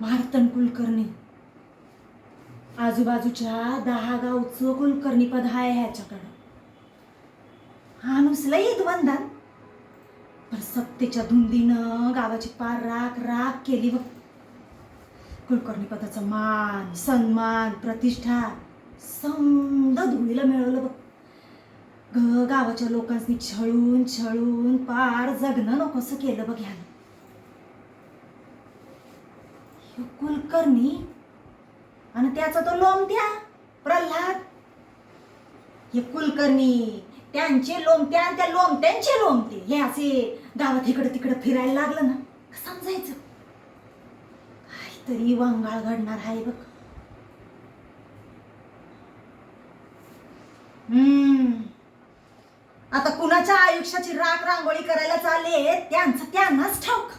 मार्तंड कुलकर्णी, आजूबाजूच्या 10 गावचं कुलकर्णी पद आहे ह्याच्याकडं. हा नुसलं विद्वंदान पण सत्तेच्या धुंदीनं गावाची पार राख राख केली बघ. कुलकर्णी पदाचा मान सन्मान प्रतिष्ठा समद धुळीला मिळवलं बघ. गावाच्या लोकांनी छळून छळून पार जगणं नकोसं केलं बघ ह्यानं. कुलकर्णी आणि त्याचा तो लोमत्या प्रल्हाद. हे कुलकर्णी त्यांचे लोमत्या आणि त्या लोमत्यांचे लोमते हे असे गावात इकडं तिकडं फिरायला लागलं ना समजायचं काहीतरी वांगाळ घडणार आहे बघ. आता कुणाच्या आयुष्याची राख रांगोळी करायला चालले त्यांचं त्यांनाच ठाऊक.